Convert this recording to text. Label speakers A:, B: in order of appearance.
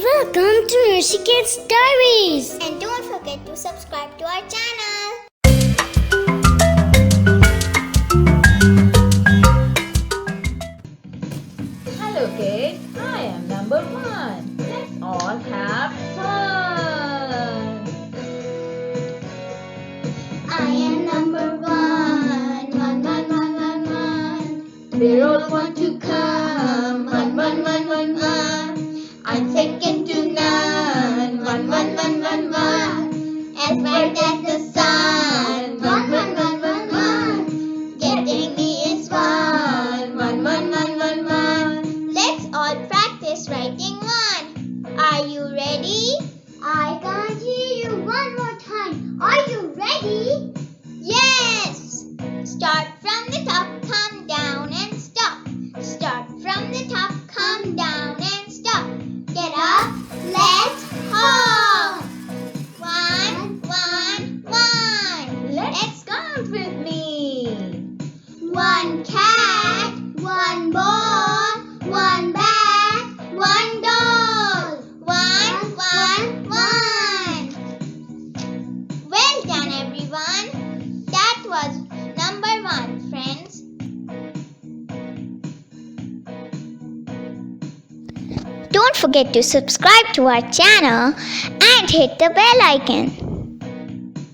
A: Welcome to Rishikesh Diaries.
B: And don't forget to subscribe to our channel.
C: Hello kids, I am number 1. Let's all have fun.
B: I am number 1. 1, 1, 1, 1, 1.
C: They all want to come.
B: 1, 1, 1, 1, 1.
C: I'm second to none. 1, 1, 1, 1, 1.
B: As bright as the sun. 1, 1, 1, 1, 1. Getting me is 1.
C: 1, 1, 1, 1, 1.
B: Let's all practice writing 1. Are you ready? I can't hear you one more time. Are you ready? Yes! Start from the top, come down and stop. Start from the top, come down and stop. Get up, let's hop. 1, 1, 1.
C: Let's count with me.
B: 1 cat, 1 ball, 1 bag, 1 doll. 1, 1, 1. Well done, everyone. That was number 1, friends. Don't forget to subscribe to our channel and hit the bell icon.